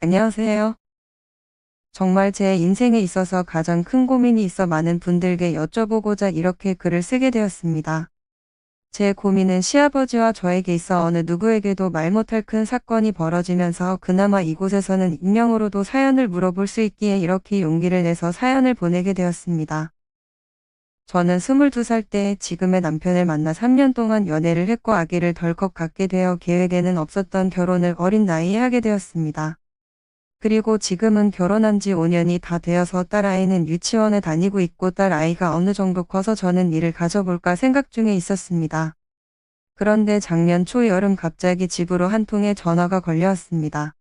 안녕하세요. 정말 제 인생에 있어서 가장 큰 고민이 있어 많은 분들께 여쭤보고자 이렇게 글을 쓰게 되었습니다. 제 고민은 시아버지와 저에게 있어 어느 누구에게도 말 못할 큰 사건이 벌어지면서 그나마 이곳에서는 익명으로도 사연을 물어볼 수 있기에 이렇게 용기를 내서 사연을 보내게 되었습니다. 저는 22살 때 지금의 남편을 만나 3년 동안 연애를 했고 아기를 덜컥 갖게 되어 계획에는 없었던 결혼을 어린 나이에 하게 되었습니다. 그리고 지금은 결혼한 지 5년이 다 되어서 딸아이는 유치원에 다니고 있고 딸아이가 어느 정도 커서 저는 일을 가져볼까 생각 중에 있었습니다. 그런데 작년 초여름 갑자기 집으로 한 통의 전화가 걸려왔습니다.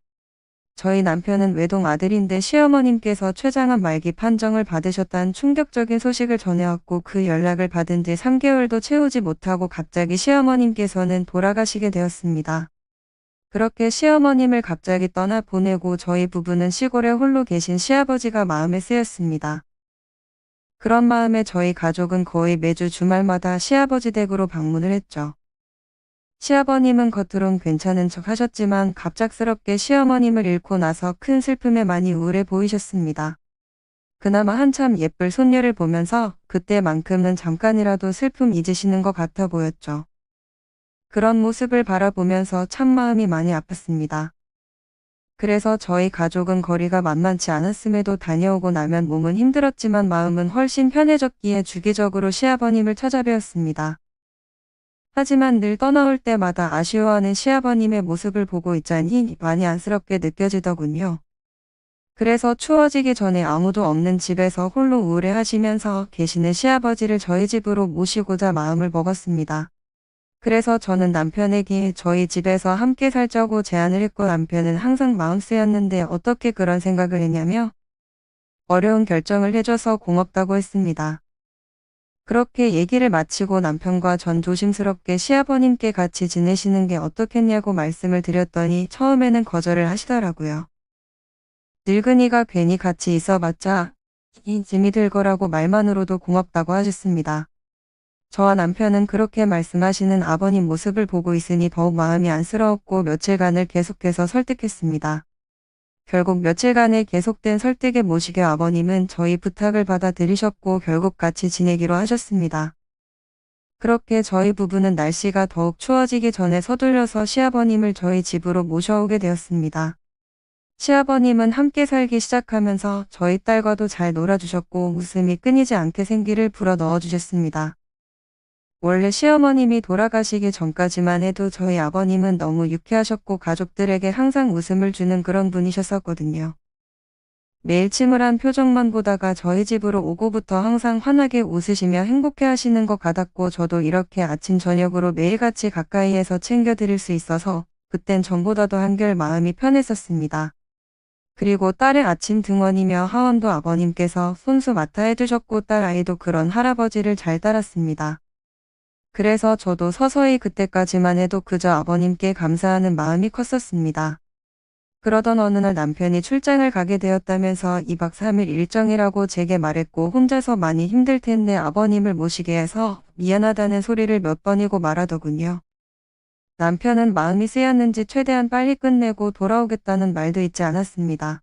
저희 남편은 외동 아들인데 시어머님께서 췌장암 말기 판정을 받으셨다는 충격적인 소식을 전해왔고 그 연락을 받은 지 3개월도 채우지 못하고 갑자기 시어머님께서는 돌아가시게 되었습니다. 그렇게 시어머님을 갑자기 떠나보내고 저희 부부는 시골에 홀로 계신 시아버지가 마음에 쓰였습니다. 그런 마음에 저희 가족은 거의 매주 주말마다 시아버지 댁으로 방문을 했죠. 시아버님은 겉으론 괜찮은 척 하셨지만 갑작스럽게 시어머님을 잃고 나서 큰 슬픔에 많이 우울해 보이셨습니다. 그나마 한참 예쁠 손녀를 보면서 그때만큼은 잠깐이라도 슬픔 잊으시는 것 같아 보였죠. 그런 모습을 바라보면서 참 마음이 많이 아팠습니다. 그래서 저희 가족은 거리가 만만치 않았음에도 다녀오고 나면 몸은 힘들었지만 마음은 훨씬 편해졌기에 주기적으로 시아버님을 찾아뵈었습니다. 하지만 늘 떠나올 때마다 아쉬워하는 시아버님의 모습을 보고 있자니 많이 안쓰럽게 느껴지더군요. 그래서 추워지기 전에 아무도 없는 집에서 홀로 우울해하시면서 계시는 시아버지를 저희 집으로 모시고자 마음을 먹었습니다. 그래서 저는 남편에게 저희 집에서 함께 살자고 제안을 했고 남편은 항상 마음 쓰였는데 어떻게 그런 생각을 했냐며 어려운 결정을 해줘서 고맙다고 했습니다. 그렇게 얘기를 마치고 남편과 전 조심스럽게 시아버님께 같이 지내시는 게 어떻겠냐고 말씀을 드렸더니 처음에는 거절을 하시더라고요. 늙은이가 괜히 같이 있어봤자 짐이 들 거라고 말만으로도 고맙다고 하셨습니다. 저와 남편은 그렇게 말씀하시는 아버님 모습을 보고 있으니 더욱 마음이 안쓰러웠고 며칠간을 계속해서 설득했습니다. 결국 며칠간의 계속된 설득에 모시게 아버님은 저희 부탁을 받아들이셨고 결국 같이 지내기로 하셨습니다. 그렇게 저희 부부는 날씨가 더욱 추워지기 전에 서둘러서 시아버님을 저희 집으로 모셔오게 되었습니다. 시아버님은 함께 살기 시작하면서 저희 딸과도 잘 놀아주셨고 웃음이 끊이지 않게 생기를 불어 넣어주셨습니다. 원래 시어머님이 돌아가시기 전까지만 해도 저희 아버님은 너무 유쾌하셨고 가족들에게 항상 웃음을 주는 그런 분이셨었거든요. 매일 침울한 표정만 보다가 저희 집으로 오고부터 항상 환하게 웃으시며 행복해 하시는 것 같았고 저도 이렇게 아침 저녁으로 매일같이 가까이에서 챙겨드릴 수 있어서 그땐 전보다도 한결 마음이 편했었습니다. 그리고 딸의 아침 등원이며 하원도 아버님께서 손수 맡아 해주셨고 딸 아이도 그런 할아버지를 잘 따랐습니다. 그래서 저도 서서히 그때까지만 해도 그저 아버님께 감사하는 마음이 컸었습니다. 그러던 어느 날 남편이 출장을 가게 되었다면서 2박 3일 일정이라고 제게 말했고 혼자서 많이 힘들 텐데 아버님을 모시게 해서 미안하다는 소리를 몇 번이고 말하더군요. 남편은 마음이 쓰였는지 최대한 빨리 끝내고 돌아오겠다는 말도 잊지 않았습니다.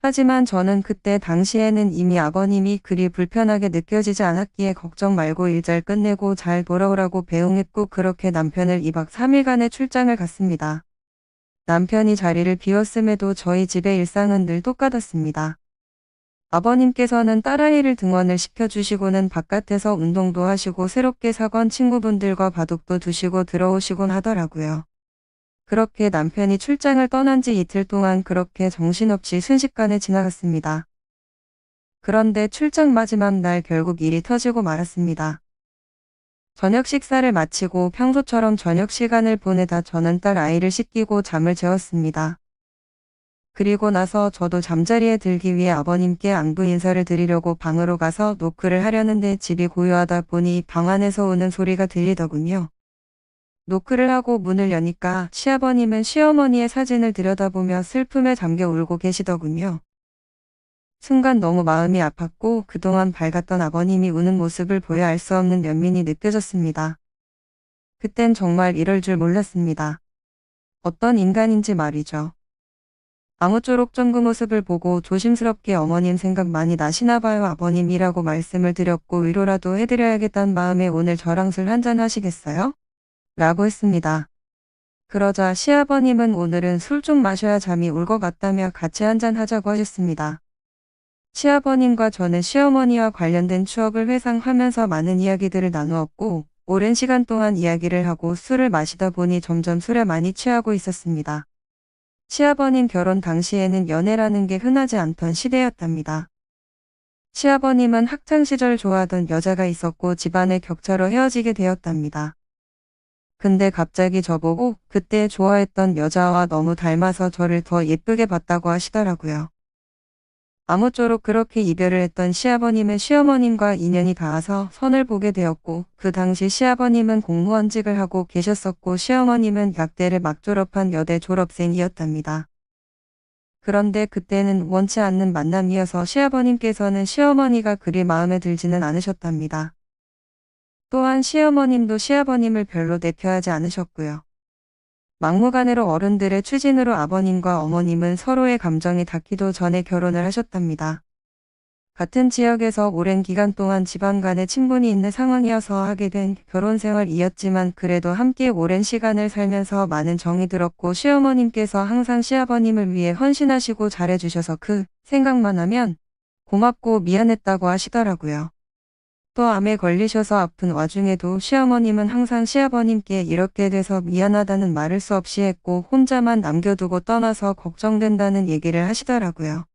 하지만 저는 그때 당시에는 이미 아버님이 그리 불편하게 느껴지지 않았기에 걱정 말고 일 잘 끝내고 잘 돌아오라고 배웅했고 그렇게 남편을 2박 3일간의 출장을 갔습니다. 남편이 자리를 비웠음에도 저희 집의 일상은 늘 똑같았습니다. 아버님께서는 딸아이를 등원을 시켜주시고는 바깥에서 운동도 하시고 새롭게 사건 친구분들과 바둑도 두시고 들어오시곤 하더라고요. 그렇게 남편이 출장을 떠난 지 이틀 동안 그렇게 정신없이 순식간에 지나갔습니다. 그런데 출장 마지막 날 결국 일이 터지고 말았습니다. 저녁 식사를 마치고 평소처럼 저녁 시간을 보내다 저는 딸 아이를 씻기고 잠을 재웠습니다. 그리고 나서 저도 잠자리에 들기 위해 아버님께 안부 인사를 드리려고 방으로 가서 노크를 하려는데 집이 고요하다 보니 방 안에서 우는 소리가 들리더군요. 노크를 하고 문을 여니까 시아버님은 시어머니의 사진을 들여다보며 슬픔에 잠겨 울고 계시더군요. 순간 너무 마음이 아팠고 그동안 밝았던 아버님이 우는 모습을 보여 알 수 없는 연민이 느껴졌습니다. 그땐 정말 이럴 줄 몰랐습니다. 어떤 인간인지 말이죠. 아무쪼록 전 그 모습을 보고 조심스럽게 어머님 생각 많이 나시나 봐요 아버님이라고 말씀을 드렸고 위로라도 해드려야겠다는 마음에 오늘 저랑 술 한잔 하시겠어요? 라고 했습니다. 그러자 시아버님은 오늘은 술 좀 마셔야 잠이 올 것 같다며 같이 한잔 하자고 하셨습니다. 시아버님과 저는 시어머니와 관련된 추억을 회상하면서 많은 이야기들을 나누었고 오랜 시간 동안 이야기를 하고 술을 마시다 보니 점점 술에 많이 취하고 있었습니다. 시아버님 결혼 당시에는 연애라는 게 흔하지 않던 시대였답니다. 시아버님은 학창시절 좋아하던 여자가 있었고 집안의 격차로 헤어지게 되었답니다. 근데 갑자기 저보고 그때 좋아했던 여자와 너무 닮아서 저를 더 예쁘게 봤다고 하시더라고요. 아무쪼록 그렇게 이별을 했던 시아버님은 시어머님과 인연이 닿아서 선을 보게 되었고 그 당시 시아버님은 공무원직을 하고 계셨었고 시어머님은 약대를 막 졸업한 여대 졸업생이었답니다. 그런데 그때는 원치 않는 만남이어서 시아버님께서는 시어머니가 그리 마음에 들지는 않으셨답니다. 또한 시어머님도 시아버님을 별로 내표하지 않으셨고요. 막무가내로 어른들의 추진으로 아버님과 어머님은 서로의 감정이 닿기도 전에 결혼을 하셨답니다. 같은 지역에서 오랜 기간 동안 집안 간의 친분이 있는 상황이어서 하게 된 결혼 생활이었지만 그래도 함께 오랜 시간을 살면서 많은 정이 들었고 시어머님께서 항상 시아버님을 위해 헌신하시고 잘해주셔서 그 생각만 하면 고맙고 미안했다고 하시더라고요. 또 암에 걸리셔서 아픈 와중에도 시어머님은 항상 시아버님께 이렇게 돼서 미안하다는 말을 수 없이 했고 혼자만 남겨두고 떠나서 걱정된다는 얘기를 하시더라고요.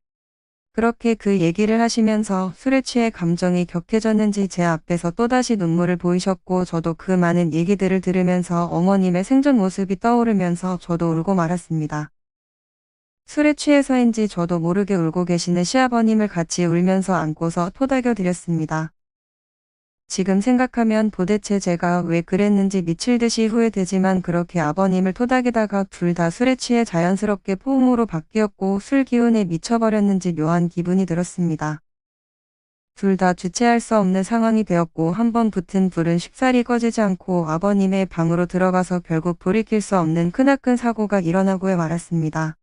그렇게 그 얘기를 하시면서 술에 취해 감정이 격해졌는지 제 앞에서 또다시 눈물을 보이셨고 저도 그 많은 얘기들을 들으면서 어머님의 생전 모습이 떠오르면서 저도 울고 말았습니다. 술에 취해서인지 저도 모르게 울고 계시는 시아버님을 같이 울면서 안고서 토닥여 드렸습니다. 지금 생각하면 도대체 제가 왜 그랬는지 미칠 듯이 후회되지만 그렇게 아버님을 토닥이다가 둘 다 술에 취해 자연스럽게 포옹으로 바뀌었고 술 기운에 미쳐버렸는지 묘한 기분이 들었습니다. 둘 다 주체할 수 없는 상황이 되었고 한번 붙은 불은 쉽사리 꺼지지 않고 아버님의 방으로 들어가서 결국 돌이킬 수 없는 크나큰 사고가 일어나고 말았습니다.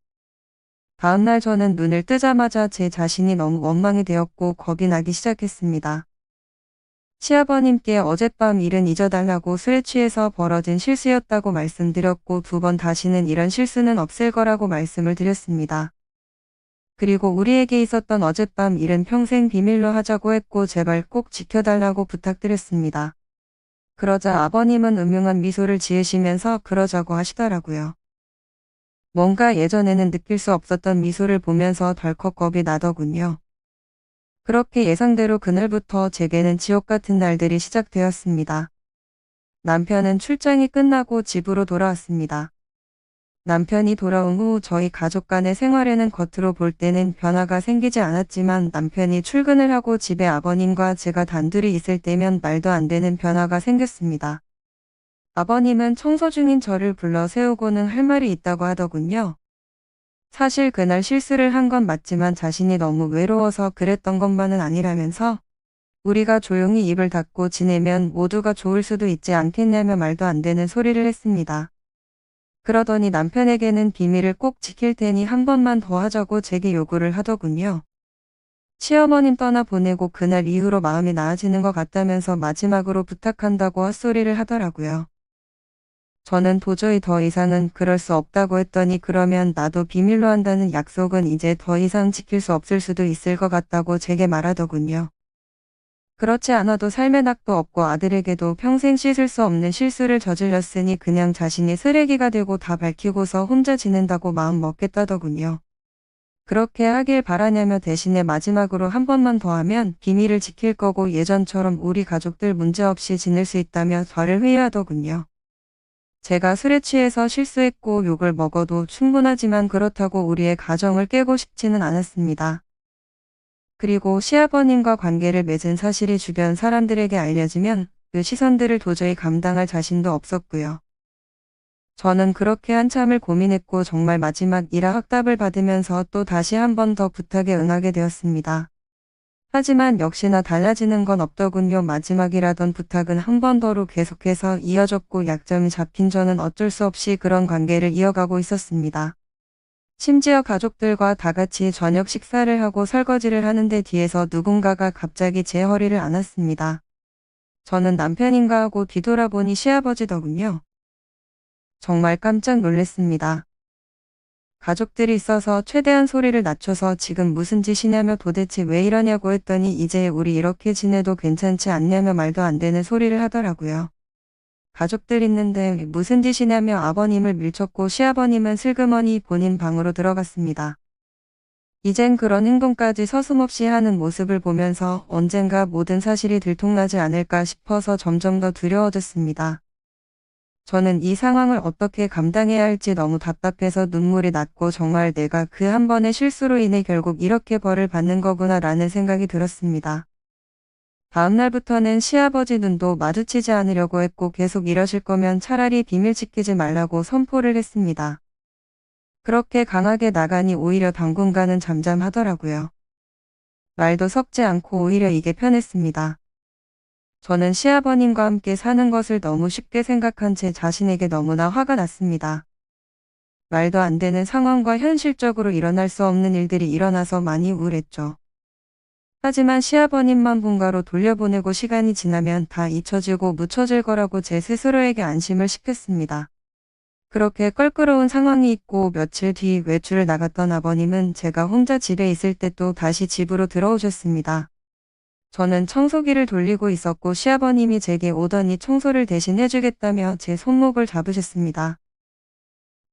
다음날 저는 눈을 뜨자마자 제 자신이 너무 원망이 되었고 겁이 나기 시작했습니다. 시아버님께 어젯밤 일은 잊어달라고 술에 취해서 벌어진 실수였다고 말씀드렸고 2번 다시는 이런 실수는 없을 거라고 말씀을 드렸습니다. 그리고 우리에게 있었던 어젯밤 일은 평생 비밀로 하자고 했고 제발 꼭 지켜달라고 부탁드렸습니다. 그러자 아버님은 음흉한 미소를 지으시면서 그러자고 하시더라고요. 뭔가 예전에는 느낄 수 없었던 미소를 보면서 덜컥 겁이 나더군요. 그렇게 예상대로 그날부터 제게는 지옥 같은 날들이 시작되었습니다. 남편은 출장이 끝나고 집으로 돌아왔습니다. 남편이 돌아온 후 저희 가족 간의 생활에는 겉으로 볼 때는 변화가 생기지 않았지만 남편이 출근을 하고 집에 아버님과 제가 단둘이 있을 때면 말도 안 되는 변화가 생겼습니다. 아버님은 청소 중인 저를 불러 세우고는 할 말이 있다고 하더군요. 사실 그날 실수를 한 건 맞지만 자신이 너무 외로워서 그랬던 것만은 아니라면서 우리가 조용히 입을 닫고 지내면 모두가 좋을 수도 있지 않겠냐며 말도 안 되는 소리를 했습니다. 그러더니 남편에게는 비밀을 꼭 지킬 테니 한 번만 더 하자고 제게 요구를 하더군요. 시어머님 떠나보내고 그날 이후로 마음이 나아지는 것 같다면서 마지막으로 부탁한다고 헛소리를 하더라고요. 저는 도저히 더 이상은 그럴 수 없다고 했더니 그러면 나도 비밀로 한다는 약속은 이제 더 이상 지킬 수 없을 수도 있을 것 같다고 제게 말하더군요. 그렇지 않아도 삶의 낙도 없고 아들에게도 평생 씻을 수 없는 실수를 저질렀으니 그냥 자신이 쓰레기가 되고 다 밝히고서 혼자 지낸다고 마음 먹겠다더군요. 그렇게 하길 바라냐며 대신에 마지막으로 한 번만 더 하면 비밀을 지킬 거고 예전처럼 우리 가족들 문제없이 지낼 수 있다며 저를 회유하더군요. 제가 술에 취해서 실수했고 욕을 먹어도 충분하지만 그렇다고 우리의 가정을 깨고 싶지는 않았습니다. 그리고 시아버님과 관계를 맺은 사실이 주변 사람들에게 알려지면 그 시선들을 도저히 감당할 자신도 없었고요. 저는 그렇게 한참을 고민했고 정말 마지막이라 확답을 받으면서 또 다시 한 번 더 부탁에 응하게 되었습니다. 하지만 역시나 달라지는 건 없더군요. 마지막이라던 부탁은 한 번 더로 계속해서 이어졌고 약점이 잡힌 저는 어쩔 수 없이 그런 관계를 이어가고 있었습니다. 심지어 가족들과 다 같이 저녁 식사를 하고 설거지를 하는데 뒤에서 누군가가 갑자기 제 허리를 안았습니다. 저는 남편인가 하고 뒤돌아보니 시아버지더군요. 정말 깜짝 놀랐습니다. 가족들이 있어서 최대한 소리를 낮춰서 지금 무슨 짓이냐며 도대체 왜 이러냐고 했더니 이제 우리 이렇게 지내도 괜찮지 않냐며 말도 안 되는 소리를 하더라고요. 가족들 있는데 무슨 짓이냐며 아버님을 밀쳤고 시아버님은 슬그머니 본인 방으로 들어갔습니다. 이젠 그런 행동까지 서슴없이 하는 모습을 보면서 언젠가 모든 사실이 들통나지 않을까 싶어서 점점 더 두려워졌습니다. 저는 이 상황을 어떻게 감당해야 할지 너무 답답해서 눈물이 났고 정말 내가 그 한 번의 실수로 인해 결국 이렇게 벌을 받는 거구나 라는 생각이 들었습니다. 다음날부터는 시아버지 눈도 마주치지 않으려고 했고 계속 이러실 거면 차라리 비밀 지키지 말라고 선포를 했습니다. 그렇게 강하게 나가니 오히려 당분간은 잠잠하더라고요. 말도 섞지 않고 오히려 이게 편했습니다. 저는 시아버님과 함께 사는 것을 너무 쉽게 생각한 제 자신에게 너무나 화가 났습니다. 말도 안 되는 상황과 현실적으로 일어날 수 없는 일들이 일어나서 많이 우울했죠. 하지만 시아버님만 본가로 돌려보내고 시간이 지나면 다 잊혀지고 묻혀질 거라고 제 스스로에게 안심을 시켰습니다. 그렇게 껄끄러운 상황이 있고 며칠 뒤 외출을 나갔던 아버님은 제가 혼자 집에 있을 때 또 다시 집으로 들어오셨습니다. 저는 청소기를 돌리고 있었고 시아버님이 제게 오더니 청소를 대신 해주겠다며 제 손목을 잡으셨습니다.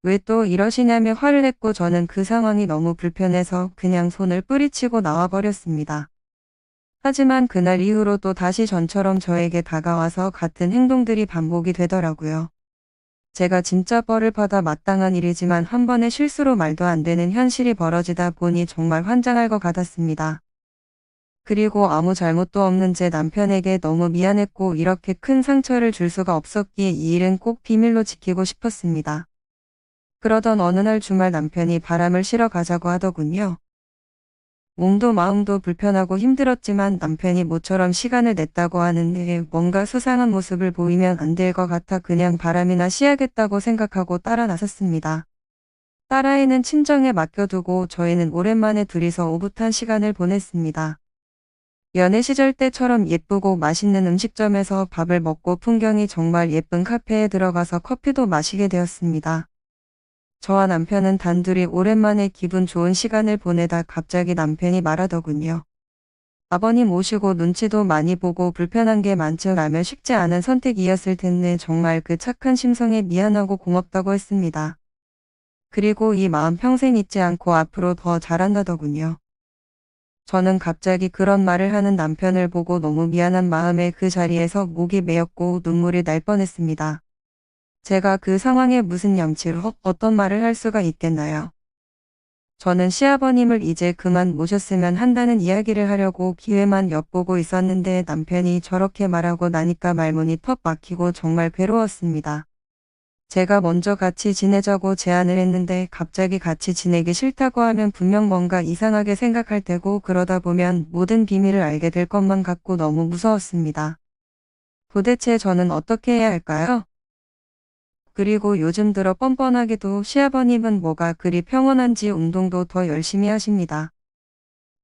왜 또 이러시냐며 화를 냈고 저는 그 상황이 너무 불편해서 그냥 손을 뿌리치고 나와버렸습니다. 하지만 그날 이후로 또 다시 전처럼 저에게 다가와서 같은 행동들이 반복이 되더라고요. 제가 진짜 벌을 받아 마땅한 일이지만 한 번의 실수로 말도 안 되는 현실이 벌어지다 보니 정말 환장할 것 같았습니다. 그리고 아무 잘못도 없는 제 남편에게 너무 미안했고 이렇게 큰 상처를 줄 수가 없었기에 이 일은 꼭 비밀로 지키고 싶었습니다. 그러던 어느 날 주말 남편이 바람을 실어 가자고 하더군요. 몸도 마음도 불편하고 힘들었지만 남편이 모처럼 시간을 냈다고 하는데 뭔가 수상한 모습을 보이면 안 될 것 같아 그냥 바람이나 쉬야겠다고 생각하고 따라 나섰습니다. 딸아이는 친정에 맡겨두고 저희는 오랜만에 둘이서 오붓한 시간을 보냈습니다. 연애 시절 때처럼 예쁘고 맛있는 음식점에서 밥을 먹고 풍경이 정말 예쁜 카페에 들어가서 커피도 마시게 되었습니다. 저와 남편은 단둘이 오랜만에 기분 좋은 시간을 보내다 갑자기 남편이 말하더군요. 아버님 오시고 눈치도 많이 보고 불편한 게 많지라며 쉽지 않은 선택이었을 텐데 정말 그 착한 심성에 미안하고 고맙다고 했습니다. 그리고 이 마음 평생 잊지 않고 앞으로 더 잘한다더군요. 저는 갑자기 그런 말을 하는 남편을 보고 너무 미안한 마음에 그 자리에서 목이 메었고 눈물이 날 뻔했습니다. 제가 그 상황에 무슨 염치로 어떤 말을 할 수가 있겠나요? 저는 시아버님을 이제 그만 모셨으면 한다는 이야기를 하려고 기회만 엿보고 있었는데 남편이 저렇게 말하고 나니까 말문이 턱 막히고 정말 괴로웠습니다. 제가 먼저 같이 지내자고 제안을 했는데 갑자기 같이 지내기 싫다고 하면 분명 뭔가 이상하게 생각할 테고 그러다 보면 모든 비밀을 알게 될 것만 같고 너무 무서웠습니다. 도대체 저는 어떻게 해야 할까요? 그리고 요즘 들어 뻔뻔하게도 시아버님은 뭐가 그리 평온한지 운동도 더 열심히 하십니다.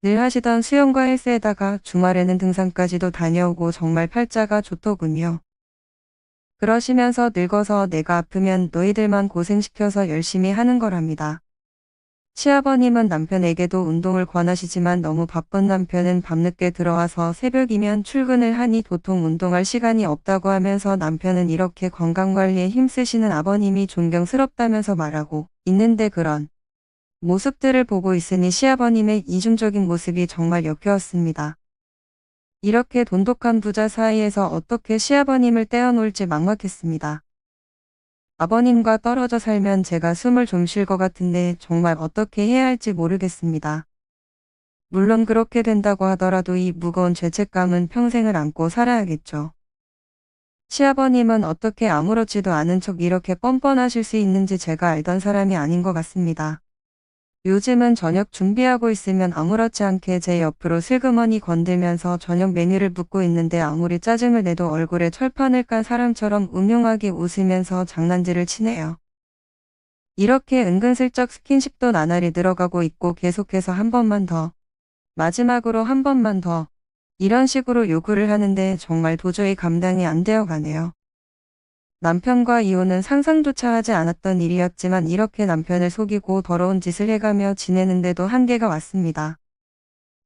늘 하시던 수영과 헬스에다가 주말에는 등산까지도 다녀오고 정말 팔자가 좋더군요. 그러시면서 늙어서 내가 아프면 너희들만 고생시켜서 열심히 하는 거랍니다. 시아버님은 남편에게도 운동을 권하시지만 너무 바쁜 남편은 밤늦게 들어와서 새벽이면 출근을 하니 도통 운동할 시간이 없다고 하면서 남편은 이렇게 건강관리에 힘쓰시는 아버님이 존경스럽다면서 말하고 있는데 그런 모습들을 보고 있으니 시아버님의 이중적인 모습이 정말 역겨웠습니다. 이렇게 돈독한 부자 사이에서 어떻게 시아버님을 떼어놓을지 막막했습니다. 아버님과 떨어져 살면 제가 숨을 좀 쉴 것 같은데 정말 어떻게 해야 할지 모르겠습니다. 물론 그렇게 된다고 하더라도 이 무거운 죄책감은 평생을 안고 살아야겠죠. 시아버님은 어떻게 아무렇지도 않은 척 이렇게 뻔뻔하실 수 있는지 제가 알던 사람이 아닌 것 같습니다. 요즘은 저녁 준비하고 있으면 아무렇지 않게 제 옆으로 슬그머니 건들면서 저녁 메뉴를 묻고 있는데 아무리 짜증을 내도 얼굴에 철판을 깐 사람처럼 음흉하게 웃으면서 장난질을 치네요. 이렇게 은근슬쩍 스킨십도 나날이 늘어가고 있고 계속해서 한 번만 더, 마지막으로 한 번만 더, 이런 식으로 요구를 하는데 정말 도저히 감당이 안 되어 가네요. 남편과 이혼은 상상조차 하지 않았던 일이었지만 이렇게 남편을 속이고 더러운 짓을 해가며 지내는데도 한계가 왔습니다.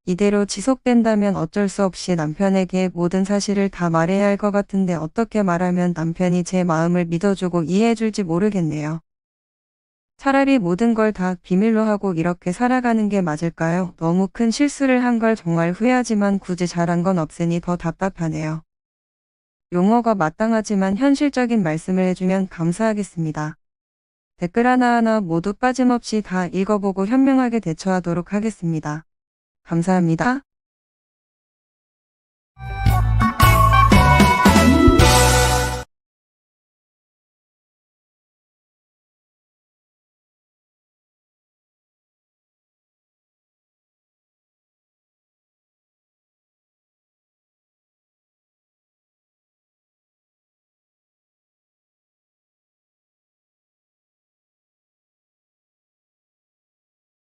이대로 지속된다면 어쩔 수 없이 남편에게 모든 사실을 다 말해야 할 것 같은데 어떻게 말하면 남편이 제 마음을 믿어주고 이해해줄지 모르겠네요. 차라리 모든 걸 다 비밀로 하고 이렇게 살아가는 게 맞을까요? 너무 큰 실수를 한 걸 정말 후회하지만 굳이 잘한 건 없으니 더 답답하네요. 용어가 마땅하지만 현실적인 말씀을 해주면 감사하겠습니다. 댓글 하나하나 모두 빠짐없이 다 읽어보고 현명하게 대처하도록 하겠습니다. 감사합니다.